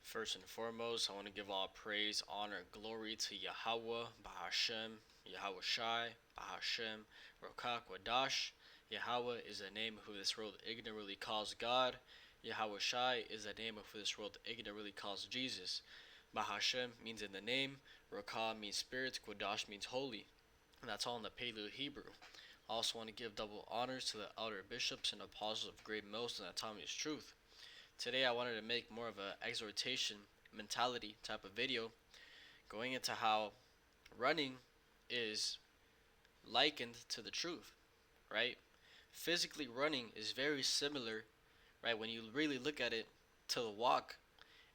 First and foremost, I want to give all praise, honor, glory to Yahweh, Bahashem, Yahweh Shai, Bahashem, Rokak, Wadash. Yahweh is the name of who this world ignorantly calls God. Yahweh Shai is the name of who this world ignorantly calls Jesus. Bahashem means in the name, Rokah means spirit, Wadash means holy. And that's all in the Paleo Hebrew. I also want to give double honors to the elder bishops and apostles of great most and autonomous truth. Today I wanted to make more of an exhortation mentality type of video, going into how running is likened to the truth, right? Physically running is very similar, right, when you really look at it, to the walk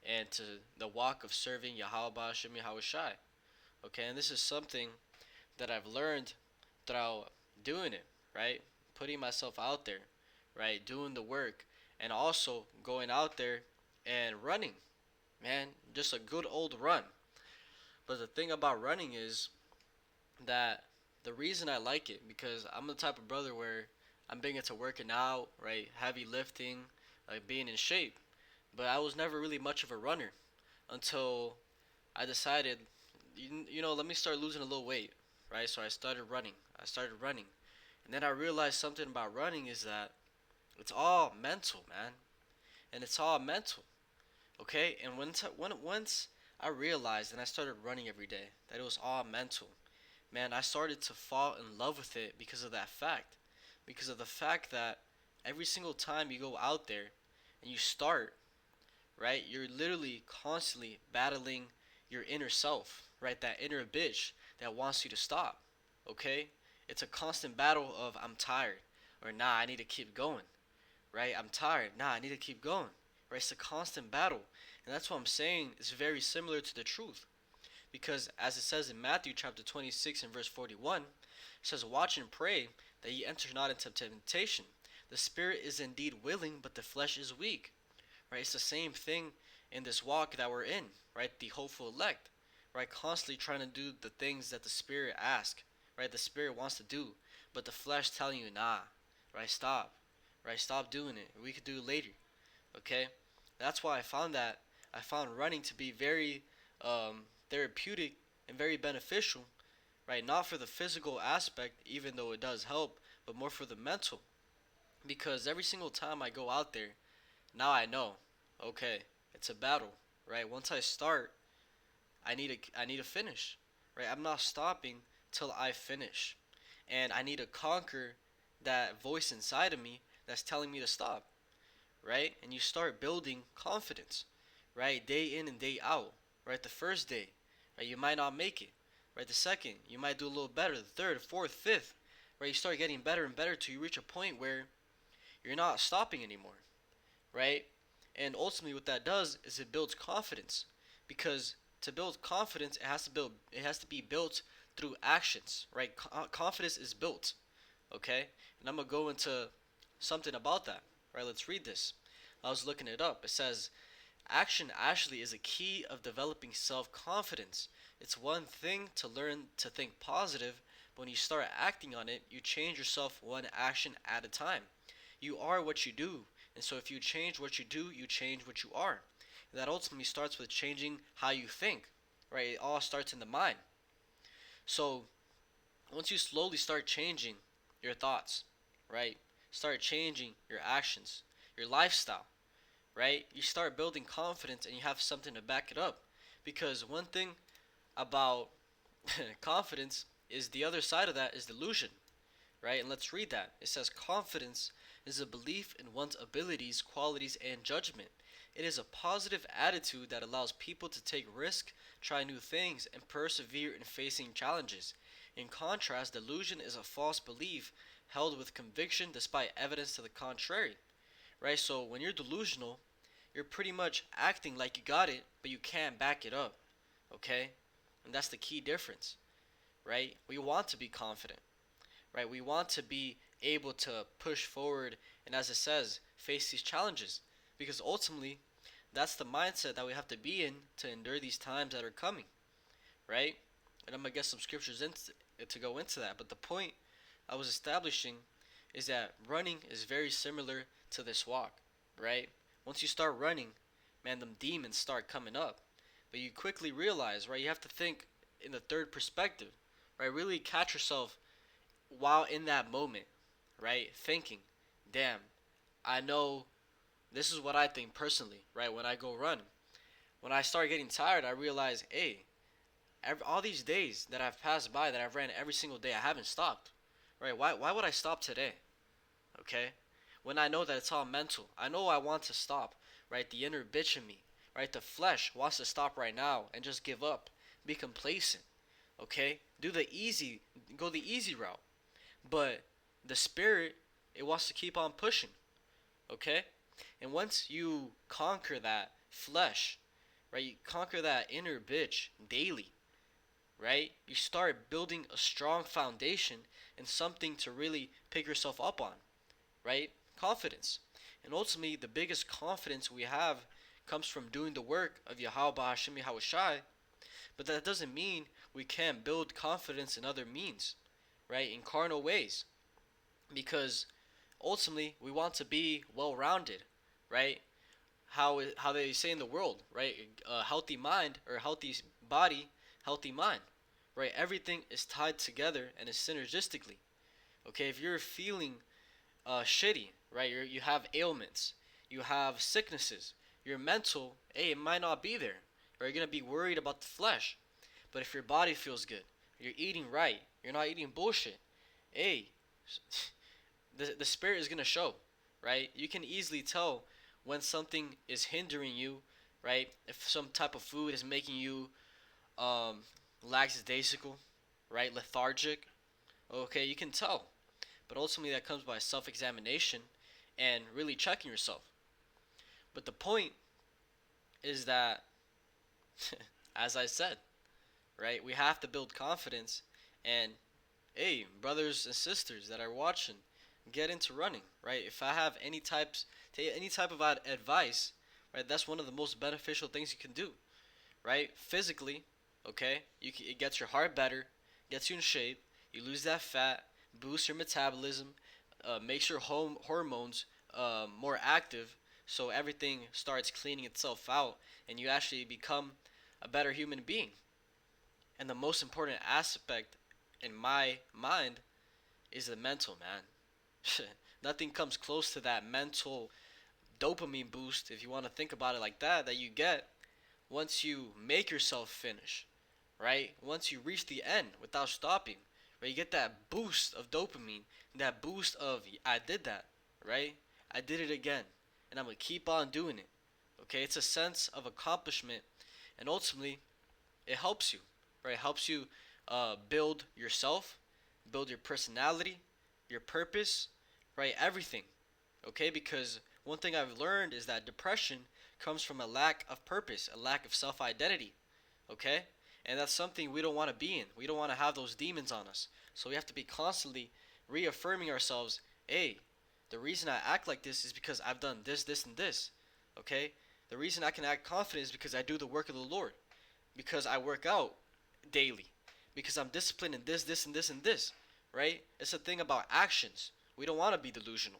and to the walk of serving Yahweh Ba'ashem Yahweh Shai. Okay, and this is something that I've learned throughout doing it, right? Putting myself out there, right? Doing the work and also going out there and running, man. Just a good old run. But the thing about running is that the reason I like it, because I'm the type of brother where I'm big into working out, right? Heavy lifting, like being in shape. But I was never really much of a runner until I decided, let me start losing a little weight, right? So I started running. And then I realized something about running is that it's all mental, man. And it's all mental, okay? And once I realized and I started running every day that it was all mental, man, I started to fall in love with it because of that fact. Because of the fact that every single time you go out there and you start, right, you're literally constantly battling your inner self, right? That inner bitch that wants you to stop, okay? It's a constant battle of I'm tired, or nah, I need to keep going, right? I'm tired, nah, I need to keep going, right? It's a constant battle. And that's what I'm saying is very similar to the truth. Because as it says in Matthew chapter 26 and verse 41, it says, watch and pray that ye enter not into temptation. The spirit is indeed willing, but the flesh is weak. Right? It's the same thing in this walk that we're in, right? The hopeful elect, right? Constantly trying to do the things that the spirit asks, right? The spirit wants to do, but the flesh telling you, nah, right? Stop, right? Stop doing it. We could do it later, okay? That's why I found running to be very therapeutic and very beneficial, right? Not for the physical aspect, even though it does help, but more for the mental. Because every single time I go out there, now I know, okay, it's a battle, right? Once I start, I need to finish, right? I'm not stopping till I finish, and I need to conquer that voice inside of me that's telling me to stop, right? And you start building confidence, right? Day in and day out, right? The first day, right? You might not make it, right? The second, you might do a little better. The third, fourth, fifth, right? You start getting better and better till you reach a point where you're not stopping anymore, right? And ultimately, what that does is it builds confidence, because to build confidence, it has to be built through actions, right? Confidence is built, okay? And I'm gonna go into something about that, right? Let's read this. I was looking it up. It says, action actually is a key of developing self-confidence. It's one thing to learn to think positive, but when you start acting on it, you change yourself one action at a time. You are what you do, and so if you change what you do, you change what you are. And that ultimately starts with changing how you think, right? It all starts in the mind. So once you slowly start changing your thoughts, right? Start changing your actions, your lifestyle, right? You start building confidence and you have something to back it up. Because one thing about confidence is the other side of that is delusion, right? And let's read that. It says, confidence is a belief in one's abilities, qualities, and judgment. It is a positive attitude that allows people to take risk, try new things, and persevere in facing challenges. In contrast, delusion is a false belief held with conviction despite evidence to the contrary. Right? So when you're delusional, you're pretty much acting like you got it, but you can't back it up. Okay? And that's the key difference. Right? We want to be confident, right? We want to be able to push forward and, as it says, face these challenges, because ultimately that's the mindset that we have to be in to endure these times that are coming, right? And I'm gonna get some scriptures to go into that. But the point I was establishing is that running is very similar to this walk, right? Once you start running, man, them demons start coming up. But you quickly realize, right, you have to think in the third perspective, right? Really catch yourself while in that moment, right? Thinking, damn, I know this is what I think personally, right? When I go run, when I start getting tired, I realize, hey, all these days that I've passed by, that I've ran every single day, I haven't stopped, right? Why would I stop today? Okay, when I know that it's all mental, I know I want to stop, right? The inner bitch in me, right? The flesh wants to stop right now and just give up, be complacent. Okay, go the easy route. But the spirit, it wants to keep on pushing. Okay, and once you conquer that flesh, right? You conquer that inner bitch daily, right? You start building a strong foundation and something to really pick yourself up on, right? Confidence. And ultimately, the biggest confidence we have comes from doing the work of Yahweh Hashem Yahushai, but that doesn't mean we can't build confidence in other means, right? In carnal ways. Because ultimately, we want to be well rounded, right? How they say in the world, right? A healthy mind or a healthy body, healthy mind, right? Everything is tied together and is synergistically. Okay, if you're feeling shitty, right? You have ailments, you have sicknesses. Your mental, hey, it might not be there. Or you're gonna be worried about the flesh. But if your body feels good, you're eating right, you're not eating bullshit, hey, the spirit is gonna show, right? You can easily tell when something is hindering you, right? If some type of food is making you um, lackadaisical, right? Lethargic. Okay, you can tell. But ultimately, that comes by self-examination and really checking yourself. But the point is that, as I said, right, we have to build confidence. And hey, brothers and sisters that are watching, get into running, right? If I have any type of advice, right, that's one of the most beneficial things you can do, right? Physically, okay, it gets your heart better, gets you in shape, you lose that fat, boosts your metabolism, makes your hormones more active, so everything starts cleaning itself out, and you actually become a better human being. And the most important aspect in my mind is the mental, man. Nothing comes close to that mental dopamine boost, if you want to think about it like that you get once you make yourself finish, right? Once you reach the end without stopping, right? You get that boost of dopamine, that boost of I did that, right? I did it again, and I'm gonna keep on doing it. Okay, it's a sense of accomplishment, and ultimately, it helps you, right? It helps you build yourself, build your personality, your purpose, right? Everything, okay? Because one thing I've learned is that depression comes from a lack of purpose, a lack of self identity, okay? And that's something we don't want to be in. We don't want to have those demons on us. So we have to be constantly reaffirming ourselves, hey, the reason I act like this is because I've done this, this, and this, okay? The reason I can act confident is because I do the work of the Lord, because I work out daily, because I'm disciplined in this, this, and this, and this, right? It's a thing about actions. We don't want to be delusional.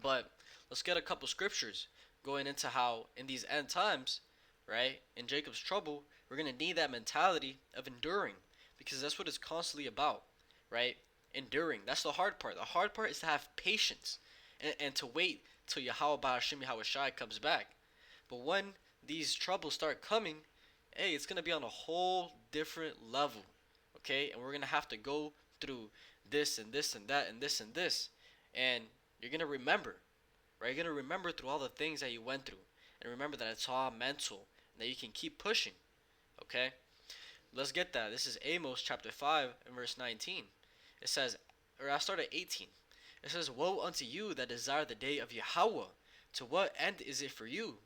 But let's get a couple scriptures going into how in these end times, right, in Jacob's trouble, we're going to need that mentality of enduring, because that's what it's constantly about, right? Enduring. That's the hard part. The hard part is to have patience and to wait till Yahweh Ba'ashim Yahweh Shai comes back. But when these troubles start coming, hey, it's going to be on a whole different level, okay? And we're going to have to go through this and this and that and this and this. And you're going to remember, right? You're going to remember through all the things that you went through. And remember that it's all mental and that you can keep pushing, okay? Let's get that. This is Amos chapter 5 and verse 19. It says, or I'll start at 18. It says, woe unto you that desire the day of Yahweh. To what end is it for you?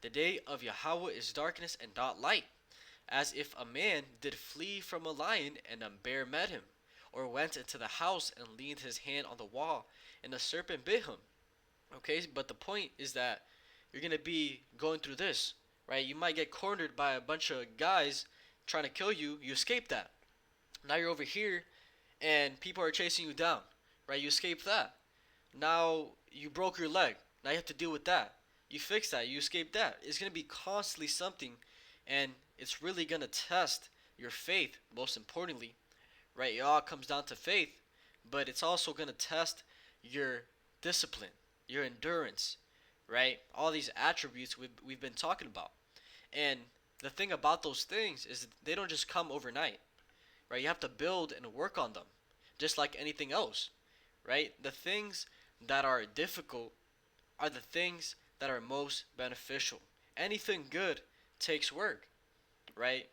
The day of Yahweh is darkness and not light. As if a man did flee from a lion and a bear met him, or went into the house and leaned his hand on the wall, and a serpent bit him. Okay, but the point is that you're going to be going through this, right? You might get cornered by a bunch of guys trying to kill you. You escape that. Now you're over here and people are chasing you down, right? You escape that. Now you broke your leg. Now you have to deal with that. You fix that, you escape that. It's going to be constantly something, and it's really going to test your faith, most importantly, right? It all comes down to faith, but it's also going to test your discipline, your endurance, right? All these attributes we've been talking about. And the thing about those things is they don't just come overnight, right? You have to build and work on them, just like anything else, right? The things that are difficult are the things that are most beneficial. Anything good takes work, right?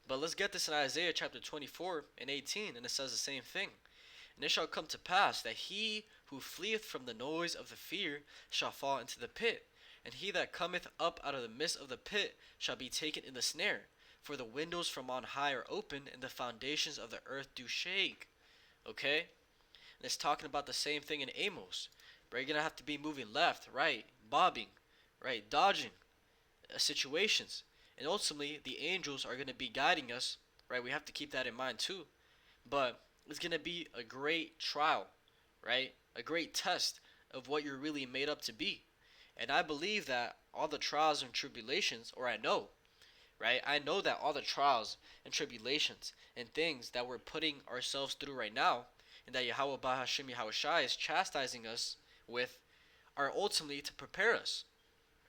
But let's get this in Isaiah chapter 24 and 18, and it says the same thing. And it shall come to pass that he who fleeth from the noise of the fear shall fall into the pit, and he that cometh up out of the midst of the pit shall be taken in the snare. For the windows from on high are open, and the foundations of the earth do shake. Okay? And it's talking about the same thing in Amos. But you're going to have to be moving left, right, bobbing, right, dodging situations. And ultimately, the angels are going to be guiding us, right? We have to keep that in mind too. But it's going to be a great trial, right? A great test of what you're really made up to be. And I believe that all the trials and tribulations, or I know, right? I know that all the trials and tribulations and things that we're putting ourselves through right now, and that Yahweh Bahashim Yahweh Shai is chastising us with, are ultimately to prepare us,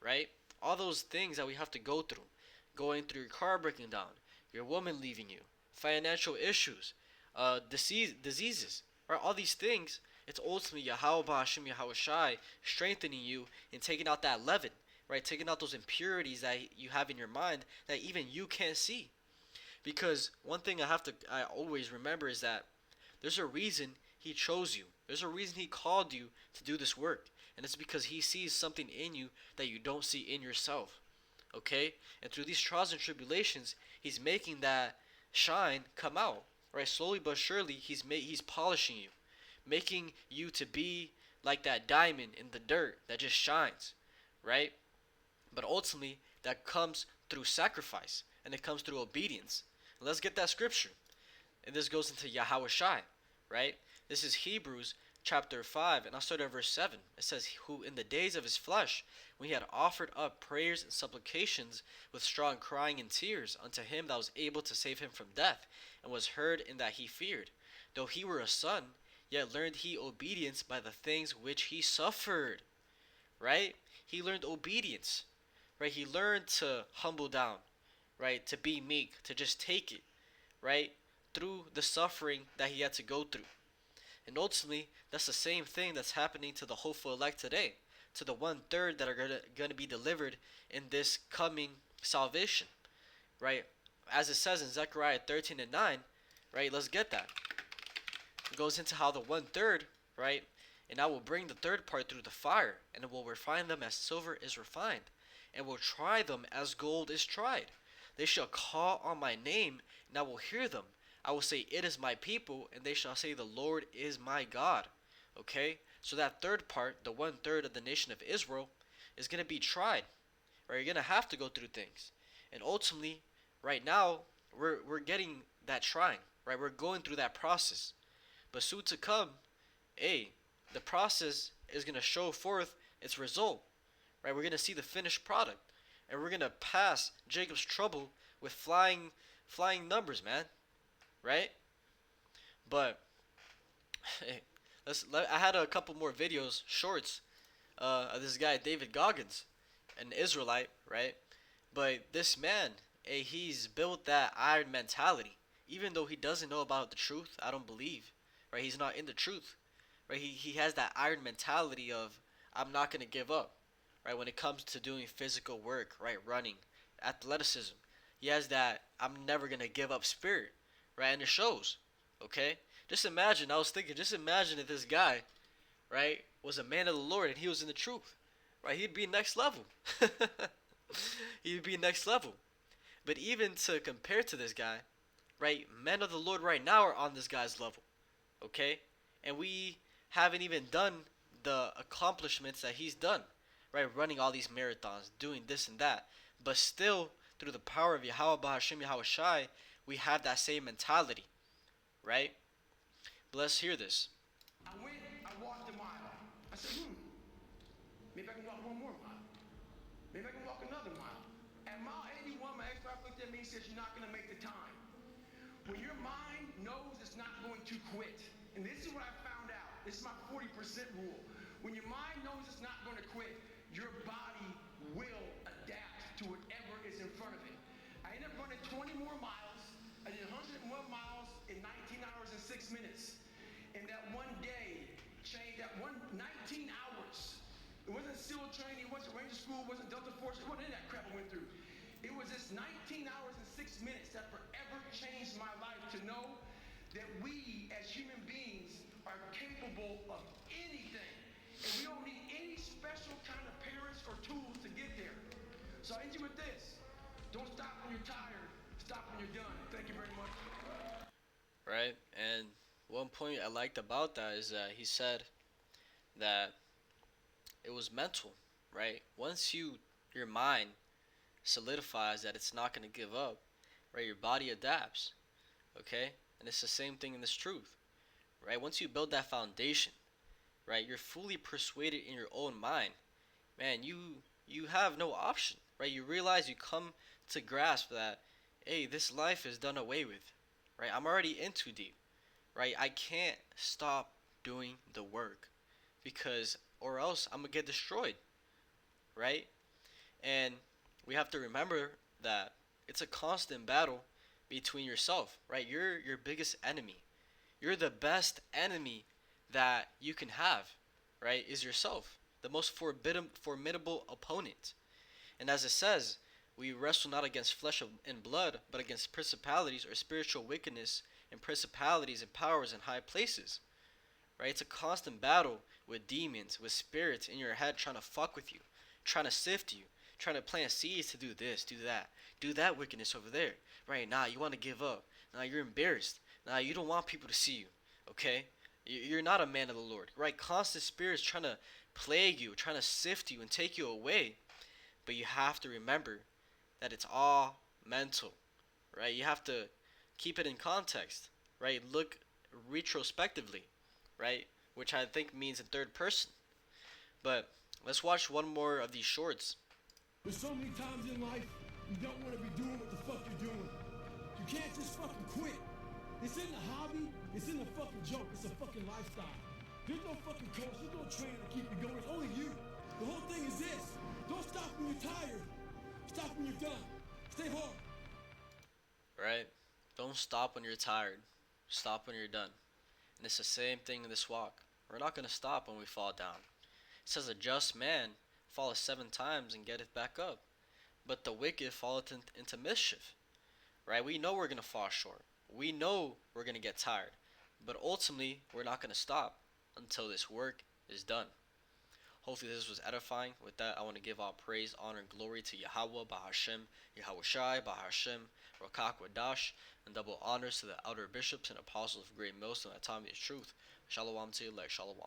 right? All those things that we have to go through, going through your car breaking down, your woman leaving you, financial issues, diseases, right? All these things, it's ultimately Yahweh Bahashim Yahweh Shai strengthening you and taking out that leaven, right? Taking out those impurities that you have in your mind that even you can't see. Because one thing I always remember is that there's a reason he chose you. There's a reason he called you to do this work. And it's because he sees something in you that you don't see in yourself. Okay? And through these trials and tribulations, he's making that shine come out. Right? Slowly but surely, he's polishing you. Making you to be like that diamond in the dirt that just shines. Right? But ultimately, that comes through sacrifice. And it comes through obedience. Let's get that scripture. And this goes into Yahweh Shai, right? This is Hebrews chapter 5, and I'll start at verse 7. It says, who in the days of his flesh, when he had offered up prayers and supplications with strong crying and tears unto him that was able to save him from death, and was heard in that he feared. Though he were a son, yet learned he obedience by the things which he suffered, right? He learned obedience, right? He learned to humble down, right? To be meek, to just take it, right? Through the suffering that he had to go through. And ultimately, that's the same thing that's happening to the hopeful elect today, to the 1/3 that are going to be delivered in this coming salvation, right? As it says in Zechariah 13 and 9, right? Let's get that. It goes into how the 1/3, right? And I will bring the third part through the fire, and it will refine them as silver is refined, and will try them as gold is tried. They shall call on my name, and I will hear them. I will say, it is my people, and they shall say, the Lord is my God. Okay? So that third part, the 1/3 of the nation of Israel, is going to be tried. Right? You're going to have to go through things. And ultimately, right now, we're getting that trying. Right? We're going through that process. But soon to come, hey, the process is going to show forth its result. Right? We're going to see the finished product. And we're going to pass Jacob's trouble with flying numbers, man. Right? But hey, I had a couple more videos, shorts, of this guy David Goggins, an Israelite, right? But this man, hey, he's built that iron mentality. Even though he doesn't know about the truth, I don't believe, right? He's not in the truth, right? He has that iron mentality of, I'm not gonna give up, right? When it comes to doing physical work, right? Running, athleticism, he has that I'm never gonna give up spirit, right? And it shows. Okay, just imagine. I was thinking, just imagine if this guy, right, was a man of the Lord and he was in the truth, right? He'd be next level. He'd be next level. But even to compare to this guy, right, men of the Lord right now are on this guy's level. Okay, and we haven't even done the accomplishments that he's done, right? Running all these marathons, doing this and that, but still, through the power of Yahweh Bahashim Yahweh Shai, we have that same mentality, right? But let's hear this. I walked a mile. I said, maybe I can walk one more mile. me says you're not going to make the time. When your mind knows it's not going to quit, and this is what I found out. This is my 40% rule. When your mind knows it's not going to quit, your body will adapt to whatever is in front of it. I ended up running 20 more miles. I did 101 miles in 19 hours and 6 minutes. And that one day changed, that 19 hours. It wasn't SEAL training, it wasn't Ranger School, it wasn't Delta Force, it wasn't any of that crap I went through. It was this 19 hours and 6 minutes that forever changed my life to know that we as human beings are capable of anything. And we don't need any special kind of parents or tools to get there. So I end you with this. Don't stop when you're tired. Stop when you're done. Thank you very much. Right? And one point I liked about that is that he said that it was mental, right? Once your mind solidifies that it's not going to give up, right? Your body adapts, okay? And it's the same thing in this truth, right? Once you build that foundation, right? You're fully persuaded in your own mind, man. You have no option, right? You realize, you come to grasp that, hey, this life is done away with, right? I'm already in too deep, right? I can't stop doing the work because, or else I'm gonna get destroyed, right? And we have to remember that it's a constant battle between yourself, right? You're your biggest enemy. You're the best enemy that you can have, right? Is yourself, the most formidable opponent. And as it says, we wrestle not against flesh and blood, but against principalities or spiritual wickedness and principalities and powers in high places, right? It's a constant battle with demons, with spirits in your head trying to fuck with you, trying to sift you, trying to plant seeds to do this, do that wickedness over there, right? Nah, you want to give up. Nah, you're embarrassed. Nah, you don't want people to see you, okay? You're not a man of the Lord, right? Constant spirits trying to plague you, trying to sift you and take you away. But you have to remember that it's all mental, right? You have to keep it in context, right? Look retrospectively, right? Which I think means in third person. But let's watch one more of these shorts. There's so many times in life you don't want to be doing what the fuck you're doing. You can't just fucking quit. It's in the hobby, it's in the fucking joke, it's a fucking lifestyle. There's no fucking coach, there's no trainer to keep you going, it's only you. The whole thing is this. Don't stop when you're tired. Stop when you're done. Stay hard. Right? Don't stop when you're tired. Stop when you're done. And it's the same thing in this walk. We're not going to stop when we fall down. It says, a just man falleth 7 times and getteth back up, but the wicked falleth into mischief. Right? We know we're going to fall short. We know we're going to get tired. But ultimately, we're not going to stop until this work is done. Hopefully this was edifying. With that, I want to give all praise, honor, and glory to Yahweh, Bahashem, Yahweh Shai, Bahashem, Rokak Wadash, and double honors to the elder bishops and apostles of great millstone at time of truth. Shalom to you, like Shalom.